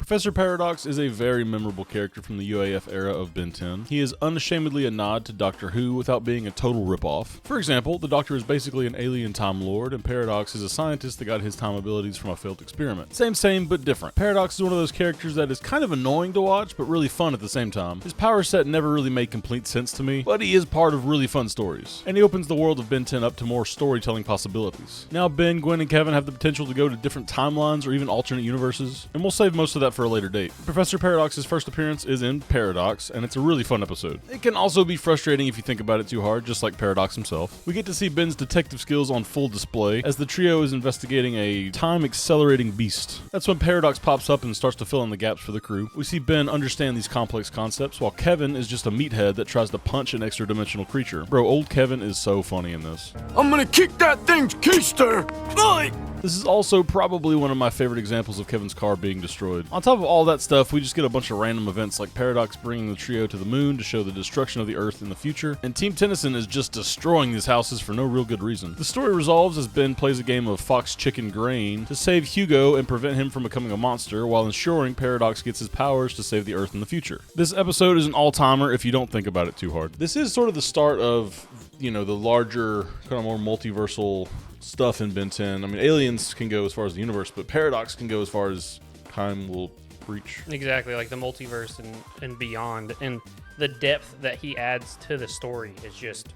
Professor Paradox is a very memorable character from the UAF era of Ben 10. He is unashamedly a nod to Doctor Who without being a total ripoff. For example, the Doctor is basically an alien Time Lord, and Paradox is a scientist that got his time abilities from a failed experiment. Same, but different. Paradox is one of those characters that is kind of annoying to watch, but really fun at the same time. His power set never really made complete sense to me, but he is part of really fun stories. And he opens the world of Ben 10 up to more storytelling possibilities. Now Ben, Gwen, and Kevin have the potential to go to different timelines or even alternate universes, and we'll save most of that for a later date. Professor Paradox's first appearance is in Paradox, and it's a really fun episode. It can also be frustrating if you think about it too hard, just like Paradox himself. We get to see Ben's detective skills on full display as the trio is investigating a time-accelerating beast. That's when Paradox pops up and starts to fill in the gaps for the crew. We see Ben understand these complex concepts, while Kevin is just a meathead that tries to punch an extra-dimensional creature. Bro, old Kevin is so funny in this. I'm gonna kick that thing's keister! Bye! This is also probably one of my favorite examples of Kevin's car being destroyed. On top of all that stuff, we just get a bunch of random events like Paradox bringing the trio to the moon to show the destruction of the Earth in the future, and Team Tennyson is just destroying these houses for no real good reason. The story resolves as Ben plays a game of Fox Chicken Grain to save Hugo and prevent him from becoming a monster, while ensuring Paradox gets his powers to save the Earth in the future. This episode is an all-timer if you don't think about it too hard. This is sort of the start of, you know, the larger, kind of more multiversal stuff in Ben 10. I mean, aliens can go as far as the universe, but Paradox can go as far as time will reach. Exactly, like the multiverse and beyond. And the depth that he adds to the story is just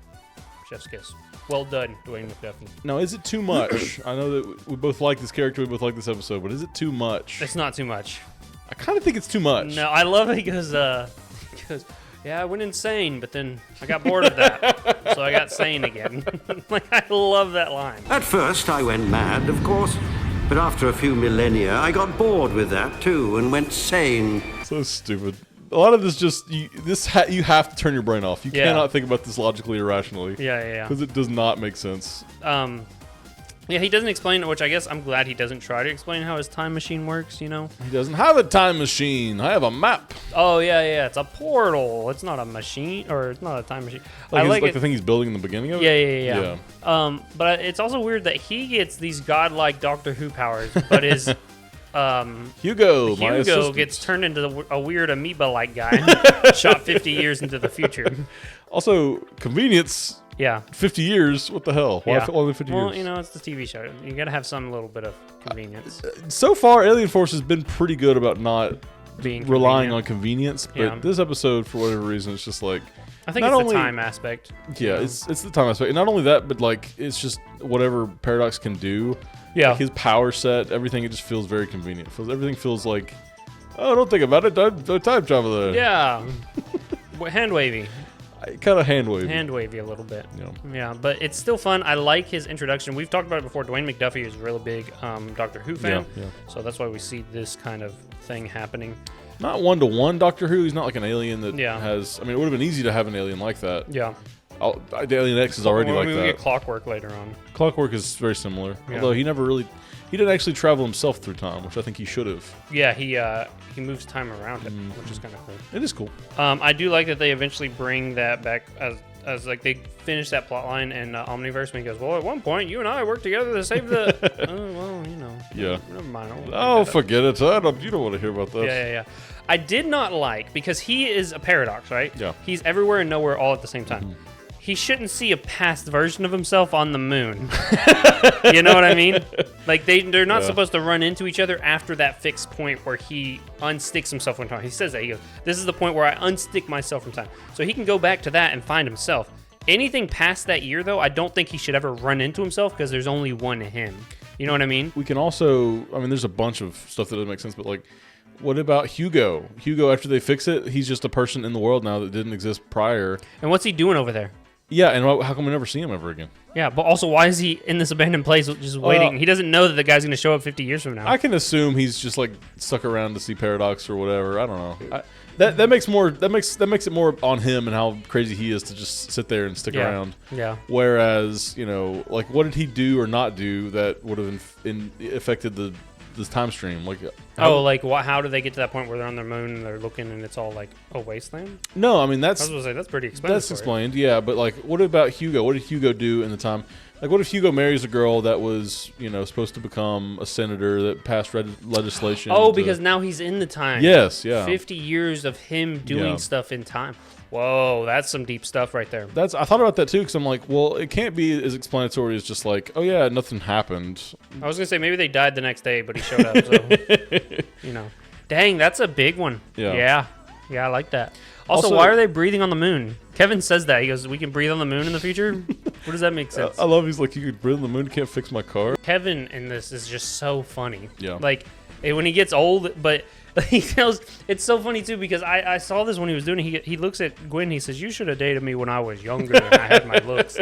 chef's kiss. Well done, Dwayne McDuffie. Now, is it too much? I know that we both like this character, we both like this episode, but is it too much? It's not too much. I kind of think it's too much. No, I love it because yeah, I went insane, but then I got bored of that, so I got sane again. Like, I love that line. At first, I went mad, of course, but after a few millennia, I got bored with that too and went sane. So stupid. A lot of this just you have to turn your brain off. You cannot think about this logically or rationally. Yeah. Because it does not make sense. Yeah, he doesn't explain it, which I guess I'm glad he doesn't try to explain how his time machine works, you know? He doesn't have a time machine. I have a map. Oh, yeah. It's a portal. It's not a machine, or it's not a time machine. Like the thing he's building in the beginning of it? Yeah. But it's also weird that he gets these godlike Doctor Who powers, but his... Hugo gets turned into a weird amoeba-like guy, shot 50 years into the future. Also, convenience... Yeah. 50 years? What the hell? Why only 50 years? Well, you know, it's the TV show. You gotta have some little bit of convenience. So far, Alien Force has been pretty good about not being relying on convenience, but this episode, for whatever reason, it's just like... I think it's the time aspect. Yeah, it's the time aspect. And not only that, but like, it's just whatever Paradox can do. Yeah. Like his power set, everything, it just feels very convenient. Everything feels like, oh, don't think about it, time travel there. Yeah. Hand wavy. Kind of hand wavy. Hand wavy a little bit. Yeah, but it's still fun. I like his introduction. We've talked about it before. Dwayne McDuffie is a really big Doctor Who fan. Yeah. So that's why we see this kind of thing happening. Not one-to-one Doctor Who. He's not like an alien that has... I mean, it would have been easy to have an alien like that. Yeah. Alien X is already like that. We get Clockwork later on. Clockwork is very similar. Yeah. Although he never really... He didn't actually travel himself through time, which I think he should have. Yeah, he moves time around it, which is kind of cool. It is cool. I do like that they eventually bring that back as like they finish that plot line in Omniverse when he goes, well, at one point, you and I worked together to save the... oh, well, you know. Yeah. Never mind. Oh, forget it. You don't want to hear about this. Yeah. I did not like, because he is a paradox, right? Yeah. He's everywhere and nowhere all at the same time. Mm-hmm. He shouldn't see a past version of himself on the moon. You know what I mean? Like, they're not supposed to run into each other after that fixed point where he unsticks himself from time. He says that. He goes, this is the point where I unstick myself from time. So he can go back to that and find himself. Anything past that year, though, I don't think he should ever run into himself because there's only one him. You know what I mean? We can also... I mean, there's a bunch of stuff that doesn't make sense, but, like... What about Hugo? Hugo, after they fix it, he's just a person in the world now that didn't exist prior. And what's he doing over there? Yeah, and how come we never see him ever again? Yeah, but also, why is he in this abandoned place just waiting? He doesn't know that the guy's going to show up 50 years from now. I can assume he's just like stuck around to see Paradox or whatever. I don't know. That makes it more on him and how crazy he is to just sit there and stick around. Yeah. Whereas, you know, like, what did he do or not do that would have affected this time stream? Like, how do they get to that point where they're on their moon and they're looking and it's all like a wasteland? No, I mean, I was gonna say that's pretty explained. That's explained, yeah. But like, what about Hugo? What did Hugo do in the time? Like, what if Hugo marries a girl that was, supposed to become a senator that passed legislation? Oh, because now he's in the time. Yes, yeah. 50 years of him doing stuff in time. Whoa, that's some deep stuff right there. I thought about that too, because I'm like, well, it can't be as explanatory as just like, oh yeah, nothing happened. I was gonna say maybe they died the next day, but he showed up. So, dang, that's a big one. Yeah, I like that. Also, why are they breathing on the moon? Kevin says that. He goes, we can breathe on the moon in the future? What does that make sense? I love he's like, you could breathe on the moon, can't fix my car. Kevin in this is just so funny. Yeah. Like, when he gets old, but he tells, it's so funny too, because I saw this when he was doing it. He looks at Gwen, he says, you should have dated me when I was younger and I had my looks.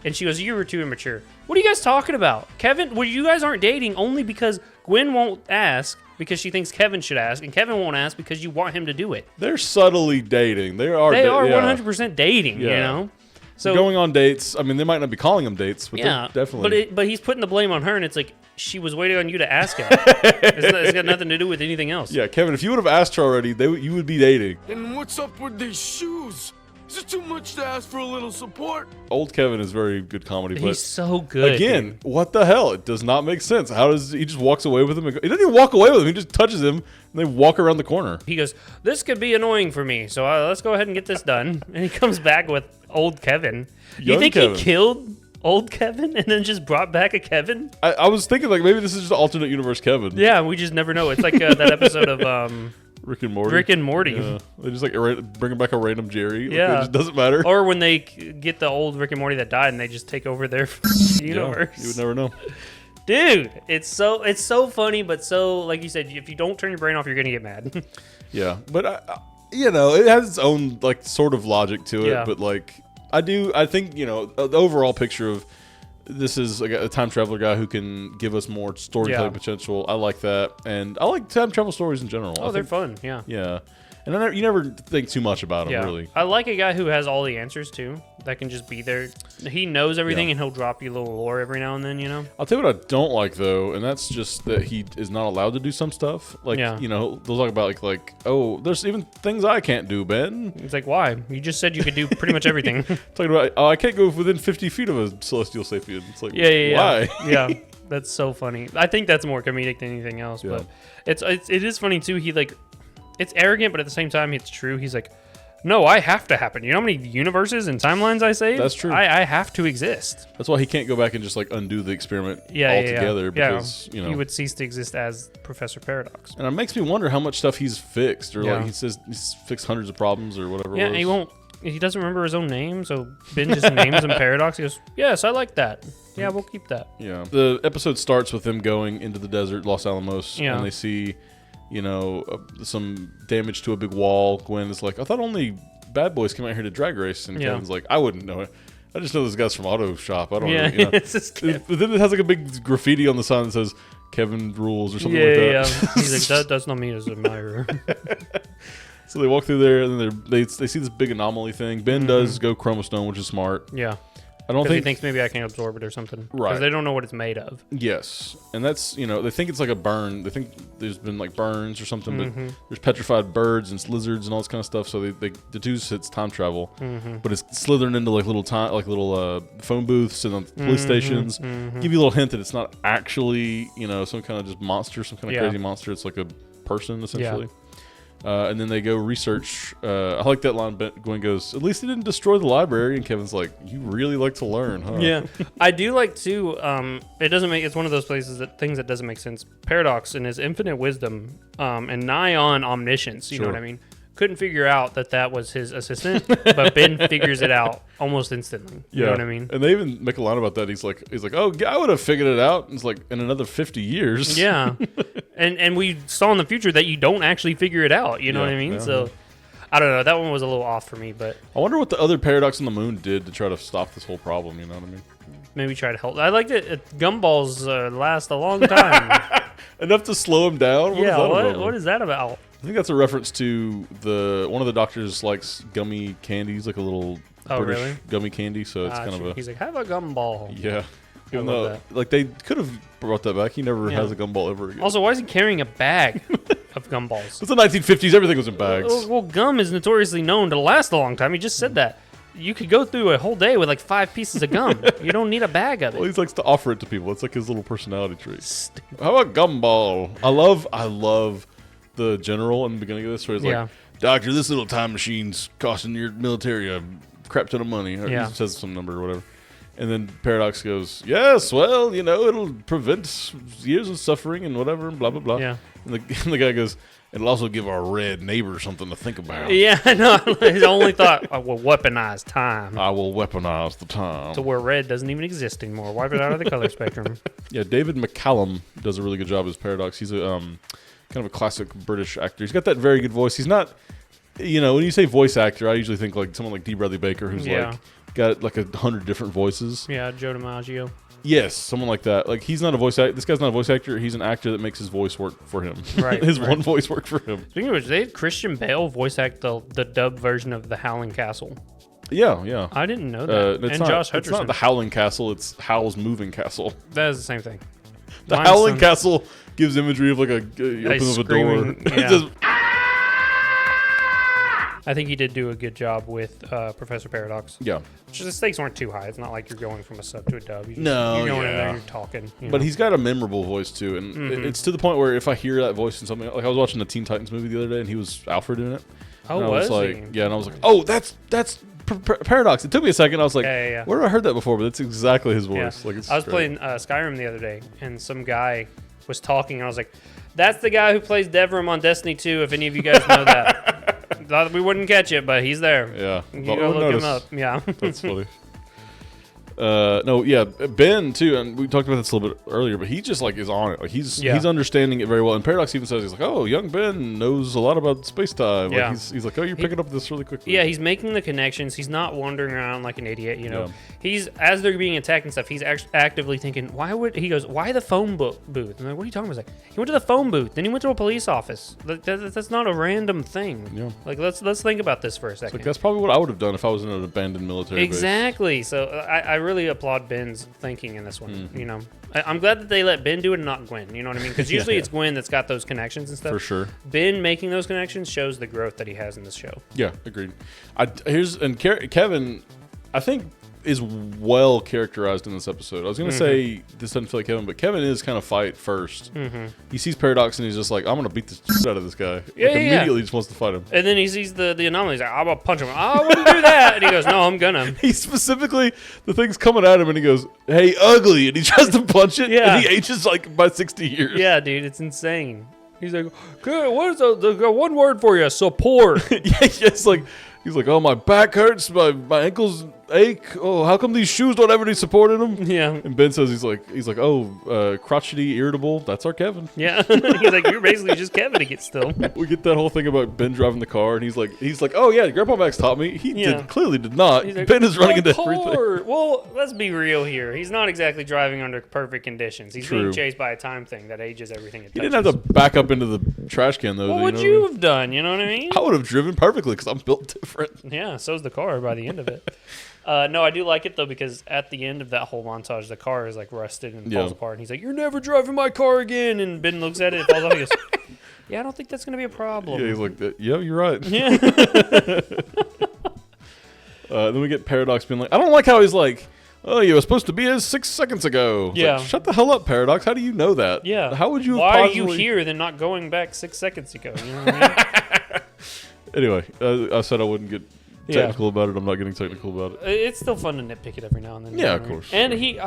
And she goes, you were too immature. What are you guys talking about? Kevin, well, you guys aren't dating only because Gwen won't ask because she thinks Kevin should ask, and Kevin won't ask because you want him to do it. They're subtly dating. They are 100% dating, So going on dates. I mean, they might not be calling them dates, but they're definitely. But he's putting the blame on her, and it's like, she was waiting on you to ask him. It's got nothing to do with anything else. Yeah, Kevin, if you would have asked her already, you would be dating. And what's up with these shoes? Is it too much to ask for a little support? Old Kevin is very good comedy, but he's so good. Again, dude. what the hell? It does not make sense. How does he just walks away with him? He doesn't even walk away with him. He just touches him, and they walk around the corner. He goes, "This could be annoying for me, so let's go ahead and get this done." And he comes back with old Kevin. You think Kevin. He killed old Kevin and then just brought back a Kevin? I was thinking like maybe this is just an alternate universe Kevin. Yeah, we just never know. It's like that episode of Rick and Morty. Rick and Morty. Yeah. They just like bring back a random Jerry. Yeah. It just doesn't matter. Or when they get the old Rick and Morty that died and they just take over their universe. Yeah, you would never know. Dude, it's so funny, but so, like you said, if you don't turn your brain off, you're going to get mad. Yeah, but it has its own like sort of logic to it. Yeah. But like I think the overall picture of this is like a time traveler guy who can give us more storytelling potential. I like that, and I like time travel stories in general. Oh, they're fun. Yeah. Yeah, and you never think too much about them, really. I like a guy who has all the answers too. That can just be there. He knows everything, and he'll drop you a little lore every now and then. I'll tell you what I don't like though, and that's just that he is not allowed to do some stuff. Like they'll talk about like oh, there's even things I can't do, Ben. It's like, why? You just said you could do pretty much everything. Talking about I can't go within 50 feet of a celestial sapient. It's like why? Yeah. Yeah, that's so funny. I think that's more comedic than anything else. Yeah. But it is funny too. He like, it's arrogant, but at the same time, it's true. He's like, no, I have to happen. You know how many universes and timelines I saved? That's true. I have to exist. That's why he can't go back and just like undo the experiment altogether because he would cease to exist as Professor Paradox. And it makes me wonder how much stuff he's fixed, or like he says he's fixed hundreds of problems or whatever. Yeah, it was. he doesn't remember his own name, so Ben just names him Paradox. He goes, yes, I like that. Yeah, we'll keep that. Yeah. The episode starts with them going into the desert, Los Alamos, and they see, some damage to a big wall. Gwen is like, I thought only bad boys came out here to drag race, and Kevin's like, I wouldn't know it. I just know this guy's from Auto Shop. I don't know. It's just but then it has like a big graffiti on the sign that says Kevin rules or something like that. Yeah. He's like, that's not me as an admirer. So they walk through there, and then they see this big anomaly thing. Ben does go chromostone, which is smart. Yeah. I don't think he thinks maybe I can absorb it or something. Right. Because they don't know what it's made of. Yes. And that's, they think it's like a burn. They think there's been like burns or something, but there's petrified birds and lizards and all this kind of stuff. So they deduce it's time travel, but it's slithering into like little phone booths and police stations. Give you a little hint that it's not actually, some kind of just monster, some kind of crazy monster. It's like a person essentially. Yeah. And then they go research. I like that line. Gwen goes, "At least it didn't destroy the library." And Kevin's like, "You really like to learn, huh?" Yeah, I do like too. It doesn't make. It's one of those places things that doesn't make sense. Paradox in his infinite wisdom and nigh on omniscience. You know what I mean? Couldn't figure out that was his assistant, but Ben figures it out almost instantly. You know what I mean? And they even make a line about that. He's like, "Oh, I would have figured it out." And it's like in another 50 years. Yeah, and we saw in the future that you don't actually figure it out. You know what I mean? So I don't know. That one was a little off for me, but I wonder what the other Paradox on the moon did to try to stop this whole problem. You know what I mean? Maybe try to help. I liked it. Gumballs last a long time. Enough to slow him down. What is that about? I think that's a reference to one of the doctors likes gummy candies, like a little British gummy candy. So it's kind of a. He's like, have a gumball. Yeah. Even though, like, they could have brought that back. He never has a gumball ever again. Also, why is he carrying a bag of gumballs? It's the 1950s. Everything was in bags. Well, gum is notoriously known to last a long time. He just said that. you could go through a whole day with like 5 pieces of gum. You don't need a bag of Well, it. he likes to offer it to people. It's like his little personality trait. How about gumball? I love the general in the beginning of this where he's Yeah. like, Doctor, this little time machine's costing your military a crap ton of money. Or Yeah. he says some number or whatever. And then Paradox goes, yes, well, it'll prevent years of suffering and whatever, and blah, blah, blah. Yeah. And the guy goes, it'll also give our red neighbor something to think about. Yeah, no. His only thought, I will weaponize time I will weaponize the time. to where red doesn't even exist anymore. Wipe it out of the color spectrum. Yeah, David McCallum does a really good job as Paradox. He's a kind of a classic British actor. He's got that very good voice. He's not, when you say voice actor, I usually think like someone like D. Bradley Baker, who's like got like 100 different voices. Yeah, Joe DiMaggio. Yes, someone like that. Like he's not a voice actor. This guy's not a voice actor. He's an actor that makes his voice work for him. Right, his right. one voice work for him. Speaking of which, they had Christian Bale voice act the dub version of the Howling Castle. Yeah. I didn't know that. It's And not, Josh it's Hutcherson. not the Howling Castle. It's Howl's Moving Castle. That is the same thing. The Mine's Howling some- Castle gives imagery of like a opening of a door. screaming, It yeah. just- I think he did do a good job with Professor Paradox. yeah. Just the stakes weren't too high. It's not like you're going from a sub to a dub. You just, No, you're going in there yeah. and you're talking. But know? he's got a memorable voice too, and it's to the point where if I hear that voice in something, like I was watching the Teen Titans movie the other day, and he was Alfred in it. Oh, and I was like, he? yeah, and I was like, oh, that's Paradox. It took me a second. I was like, Yeah. where have I heard that before? But it's exactly his Yeah. voice. Like it's I was great. playing Skyrim the other day, and some guy was talking, and I was like, that's the guy who plays Devrim on Destiny 2, if any of you guys know that. Thought we wouldn't catch it, but he's there. Yeah, You But go we'll look him notice. up. Yeah. That's funny. No, yeah, Ben too, and we talked about this a little bit earlier, but he just like is on it. Like he's understanding it very well. And Paradox even says he's like, oh, young Ben knows a lot about space time. Like Yeah. he's like, oh, you're picking up this really quickly. Yeah, he's making the connections. He's not wandering around like an idiot. Yeah. He's as they're being attacked and stuff. He's actively thinking, why the phone booth? And I'm like, what are you talking about? He's like, he went to the phone booth, then he went to a police office. That's not a random thing. Yeah. Like let's think about this for a second. Like that's probably what I would have done if I was in an abandoned military base. Exactly. So I really applaud Ben's thinking in this one. Mm-hmm. I'm glad that they let Ben do it and not Gwen. You know what I mean? Because usually Yeah. it's Gwen that's got those connections and stuff. For sure. Ben making those connections shows the growth that he has in this show. Yeah, agreed. Kevin, I think is well characterized in this episode. I was gonna say this doesn't feel like Kevin, but Kevin is kind of fight 1st. He sees Paradox and he's just like, I'm gonna beat the shit out of this guy. Yeah, like, yeah, immediately just wants to fight him. And then he sees the anomaly. He's like, I'm gonna punch him. I wouldn't do that. And he goes, no, I'm gonna. He specifically, the thing's coming at him and he goes, hey, ugly, and he tries to punch it, Yeah. and he ages like by 60 years. Yeah, dude, it's insane. He's like, good. What is the one word for you? Support. Yeah, it's like, he's like, oh, my back hurts, my ankles ache. Oh, how come these shoes don't have any support in them? Yeah. And Ben says he's like, crotchety, irritable. That's our Kevin. Yeah. He's like, you're basically just Kevin to get still. We get that whole thing about Ben driving the car, and he's like, oh yeah, Grandpa Max taught me. He clearly did not. He's like, Ben is running "My into car." everything. Well, let's be real here. He's not exactly driving under perfect conditions. He's being True. chased by a time thing that ages everything it He touches. didn't have to back up into the trash can though. What you would know you what have done? You know what I mean? I would have driven perfectly because I'm built different. Yeah, so's the car by the end of it. No, I do like it though because at the end of that whole montage, the car is like rusted and falls apart, and he's like, "You're never driving my car again." And Ben looks at it, it falls off. He goes, "Yeah, I don't think that's gonna be a problem." Yeah, he's like, yeah, you're right. Yeah. Then we get Paradox being like, I don't like how he's like, oh, you were supposed to be here 6 seconds ago. It's Yeah. like, shut the hell up, Paradox. How do you know that? Yeah. How would you? Why are possibly... you here? Then not going back 6 seconds ago. You know what I mean? Anyway, I said I wouldn't get technical about it. I'm not getting technical about it. It's still fun to nitpick it every now and then. you Yeah, know of what I mean? course. And he,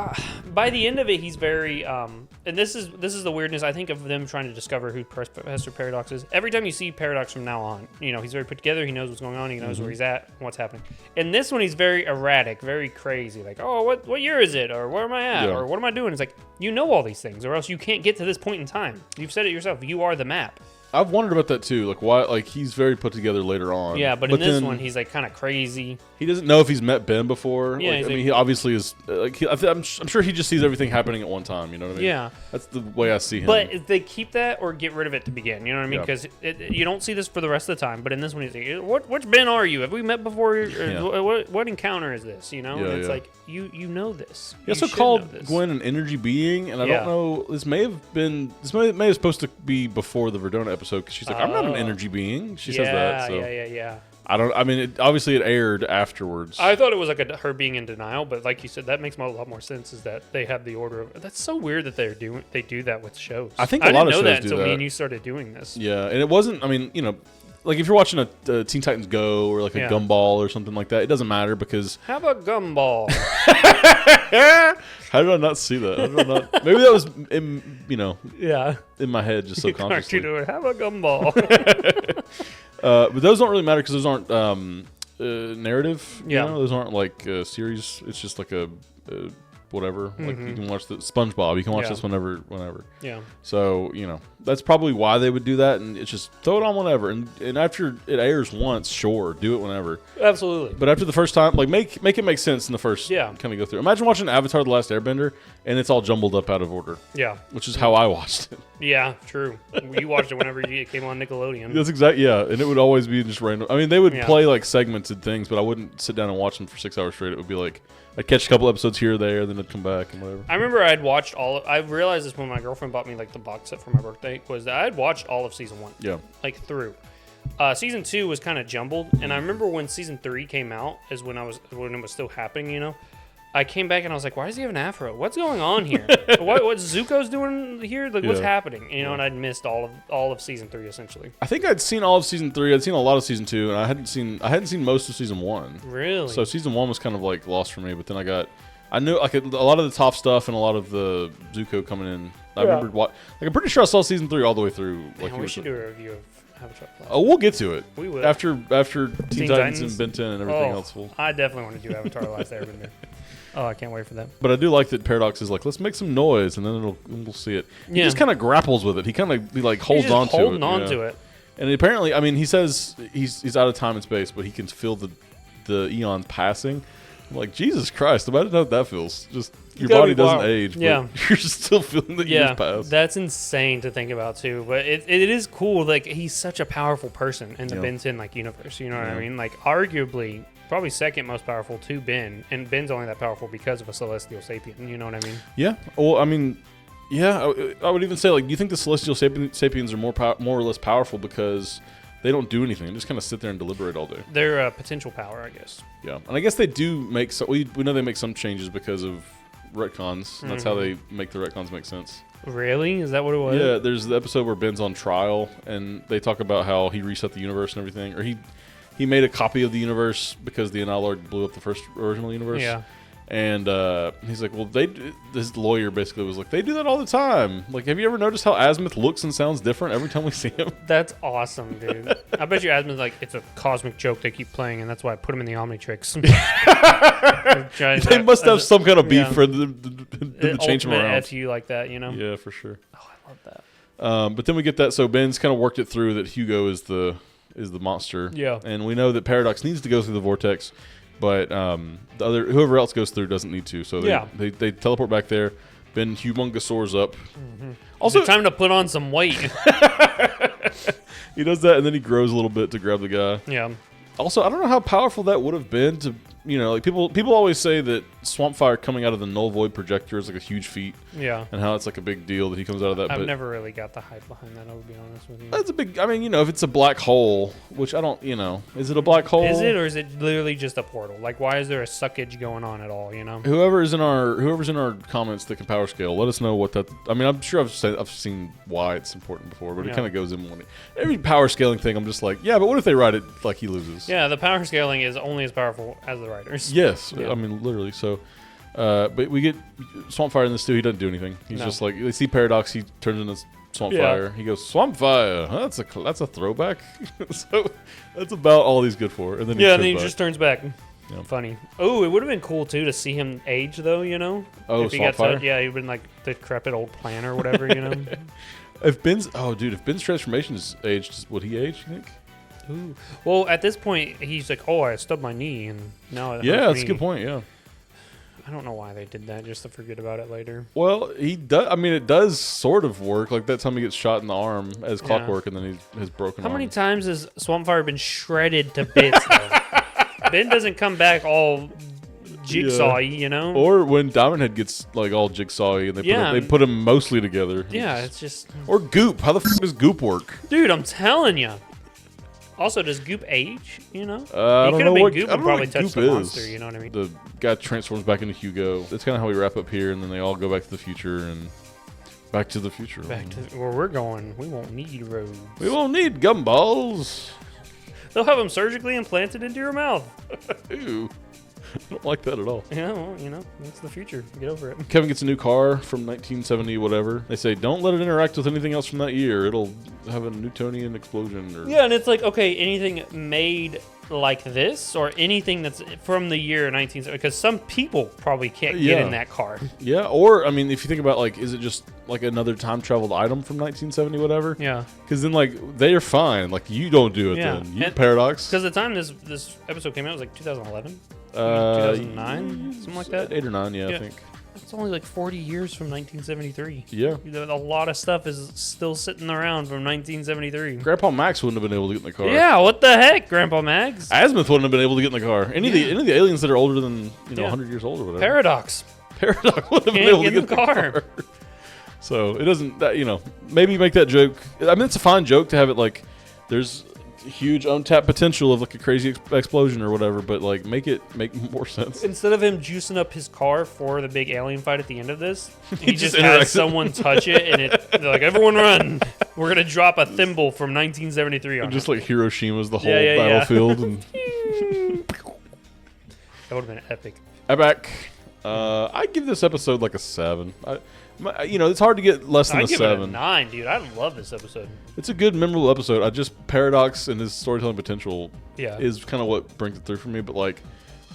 by the end of it, he's very, and this is the weirdness I think of them trying to discover who Professor Paradox is. Every time you see Paradox from now on, he's very put together. He knows what's going on. He knows where he's at, what's happening. In this one, he's very erratic, very crazy. Like, oh, what year is it, or where am I at, Yeah. or what am I doing? It's like you know all these things, or else you can't get to this point in time. You've said it yourself. You are the map. I've wondered about that too. Like why? Like he's very put together later on. Yeah, but in this then one, he's like kind of crazy. he doesn't know if he's met Ben before. Yeah, Like, he's I mean, like- he obviously is. I'm sure he just sees everything happening at one time. You know what I mean? Yeah. That's the way I see him. But they keep that or get rid of it to begin. You know what I mean? Yeah. Because you don't see this for the rest of the time. But in this one, he's like, which Ben are you? Have we met before? Or Yeah. what encounter is this? You know? Yeah, And it's yeah. like, you know this. he You also should called know this. Gwen an energy being, and I Yeah. don't know. This may have supposed to be before the Verdona episode because she's like, I'm not an energy being. She says that. So Yeah. I mean, obviously it aired afterwards. I thought it was like her being in denial, but like you said, that makes a lot more sense. Is that they have the order of? That's so weird that they do that with shows. I think I a lot didn't of know shows that do until that. me and you started doing this. Yeah, and it wasn't. I mean, like if you're watching a Teen Titans Go or like a Gumball or something like that, it doesn't matter because. Have a gumball. How did I not see that? How did I not? Maybe that was in my head just subconsciously. Have a gumball. But those don't really matter because those aren't narrative. Yeah. Those aren't like series. It's just like a whatever. Like you can watch the SpongeBob. You can watch this whenever. Yeah. So that's probably why they would do that, and it's just throw it on whenever. And after it airs once, sure, do it whenever. Absolutely. But after the first time, like make it make sense in the first kind of go through. Imagine watching Avatar: The Last Airbender, and it's all jumbled up out of order. Yeah. Which is how I watched it. Yeah, true. You watched it whenever it came on Nickelodeon. That's exactly, and it would always be just random. I mean, they would play like segmented things, but I wouldn't sit down and watch them for 6 hours straight. It would be like I'd catch a couple episodes here or there, then I'd come back and whatever. I remember I'd watched I realized this when my girlfriend bought me like the box set for my birthday, was that I'd watched all of season 1. Yeah. Like through. Season 2 was kind of jumbled, and I remember when season 3 came out is when it was still happening, I came back and I was like, why does he have an afro? What's going on here? What's Zuko's doing here? Like, what's happening? And I'd missed all of season 3 essentially. I think I'd seen all of season 3. I'd seen a lot of season 2, and I hadn't seen most of season 1. Really? So season 1 was kind of like lost for me, but then I knew like a lot of the Toph stuff and a lot of the Zuko coming in. I remembered I'm pretty sure I saw season 3 all the way through. Like we should do a review of Avatar. Oh, we'll get to it. We will. After Teen Titans and Ben 10 and everything else. I definitely want to do Avatar: The Last Airbender. Oh, I can't wait for that. But I do like that Paradox is like, let's make some noise, and then we'll see it. He Yeah. just kind of grapples with it. He kind of holds on to it. Holding on to it. And apparently, I mean, he says he's out of time and space, but he can feel the eons passing. I'm like, Jesus Christ, imagine how that feels. Just your body doesn't age, but you're just still feeling the years pass. That's insane to think about too. But it is cool. Like, he's such a powerful person in the Ben 10 universe. You know what I mean? Like, arguably, probably second most powerful to Ben, and Ben's only that powerful because of a celestial sapien. You know what I mean? Yeah. Well, I mean, I would even say, like, do you think the celestial sapiens are more or less powerful because they don't do anything? They just kind of sit there and deliberate all day. They're potential power, I guess. Yeah, and I guess they do make some. We know they make some changes because of retcons, and that's how they make the retcons make sense. Really? Is that what it was? Yeah, there's the episode where Ben's on trial, and they talk about how he reset the universe and everything, or he made a copy of the universe because the Analog blew up the first original universe. Yeah. And he's like, well, this lawyer basically was like, they do that all the time. Like, have you ever noticed how Azimuth looks and sounds different every time we see him? That's awesome, dude. I bet you Azimuth's like, it's a cosmic joke they keep playing, and that's why I put him in the Omnitrix. They must have some kind of beef for them to change him around. FU like that, Yeah, for sure. Oh, I love that. But then we get that. So Ben's kind of worked it through that Hugo is the monster. Yeah. And we know that Paradox needs to go through the vortex, but whoever else goes through doesn't need to. So they teleport back there. Ben humongosaurs up. Mm-hmm. Also, time to put on some weight. He does that, and then he grows a little bit to grab the guy. Yeah. Also, I don't know how powerful that would have been to, like people always say that Swampfire coming out of the null void projector is like a huge feat. Yeah. And how it's like a big deal that he comes out of that. I've never really got the hype behind that, I'll be honest with you. That's a big, I mean, if it's a black hole, which I don't, is it a black hole? Is it, or is it literally just a portal? Like, why is there a suckage going on at all, Whoever's in our comments that can power scale, let us know what that, I mean, I'm sure I've seen why it's important before, but it kind of goes in one. Every power scaling thing, I'm just like, yeah, but what if they write it like he loses? Yeah, the power scaling is only as powerful as the writers. Yes. Yeah. I mean, literally. So, but we get Swampfire in this too. He doesn't do anything. He's just like, they see Paradox. He turns into Swampfire. He goes, Swampfire. Huh, that's a throwback. So that's about all he's good for. And then he just turns back. Yeah. Funny. Oh, it would have been cool too to see him age though. Oh, if he Swampfire. He'd been like the decrepit old plan or whatever. If Ben's transformation is aged, would he age? You think? Ooh. Well, at this point, he's like, "Oh, I stubbed my knee," and now that's a good point. Yeah, I don't know why they did that, just to forget about it later. Well, he does. I mean, it does sort of work. Like that time he gets shot in the arm as clockwork, and then he has broken. How arm. many times has Swampfire been shredded to bits? Ben doesn't come back all jigsaw-y, Or when Diamond Head gets like all jigsaw-y, and they put him mostly together. Yeah, it's just. Or Goop. How the f does Goop work? Dude, I'm telling you. Also, does Goop age? You know, I he don't could know have been what Goop I and don't know probably what touched Goop the is. monster. You know what I mean? The guy transforms back into Hugo. That's kind of how we wrap up here, and then they all go back to the future and back to the future. Back to where we're going. We won't need roads. We won't need gumballs. They'll have them surgically implanted into your mouth. Ew. I don't like that at all. Yeah, well, you know, that's the future. Get over it. Kevin gets a new car from 1970, whatever. They say, don't let it interact with anything else from that year. It'll have a Newtonian explosion. Or Yeah, and it's like, okay, anything made like this or anything that's from the year 1970, because some people probably can't get in that car. Yeah, or, I mean, if you think about, like, is it just, like, another time-traveled item from 1970, whatever? Yeah. Because then, like, they are fine. Like, you don't do it then. You Paradox. Because the time this episode came out was like 2011? 2009? Something like that? 8 or 9, yeah, I think. It's only like 40 years from 1973. Yeah. A lot of stuff is still sitting around from 1973. Grandpa Max wouldn't have been able to get in the car. Yeah, what the heck, Grandpa Max? Azimuth wouldn't have been able to get in the car. Any of the aliens that are older than 100 years old or whatever. Paradox. Paradox wouldn't have been Can't able to get get in the car. car. So it doesn't. Maybe make that joke. I mean, it's a fine joke to have it like there's huge untapped potential of like a crazy explosion or whatever, but like make more sense. Instead of him juicing up his car for the big alien fight at the end of this, he just interacts has someone touch it, and they're like, "Everyone run! We're gonna drop a thimble from 1973 on And just it." like Hiroshima's the whole Yeah. battlefield. And That would have been epic. Epic. I'd give this episode like a 7. It's hard to get less than I'd a give 7. it a 9, dude. I love this episode. It's a good, memorable episode. Paradox and his storytelling potential is kind of what brings it through for me. But like,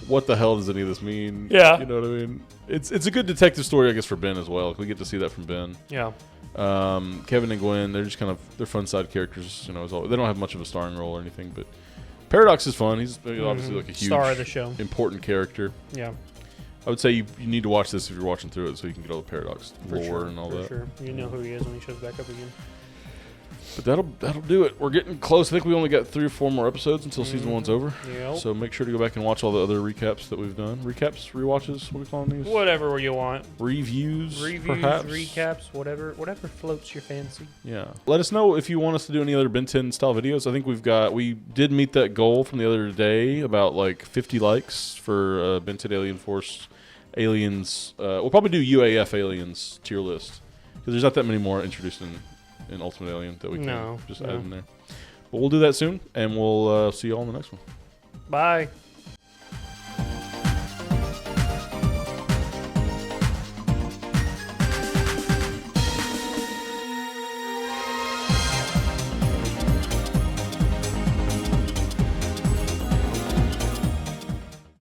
what the hell does any of this mean? Yeah. You know what I mean? It's a good detective story, I guess, for Ben as well. We get to see that from Ben. Yeah. Kevin and Gwen, they're just they're fun side characters. They don't have much of a starring role or anything, but Paradox is fun. He's obviously like a huge star of the show, important character. Yeah. I would say you need to watch this if you're watching through it, so you can get all the Paradox For lore sure, and all for that. Sure. You know who he is when he shows back up again. But that'll do it. We're getting close. I think we only got 3 or 4 more episodes until season 1's over. Yep. So make sure to go back and watch all the other recaps that we've done. Recaps, rewatches, what do we call these? Whatever you want. Reviews, perhaps. Recaps, whatever floats your fancy. Yeah. Let us know if you want us to do any other Ben 10 style videos. I think we did meet that goal from the other day, about like 50 likes for Ben 10 Alien Force Aliens. We'll probably do UAF Aliens tier list, because there's not that many more introduced in Ultimate Alien that we can just add in there. But we'll do that soon, and we'll see you all in the next one. Bye.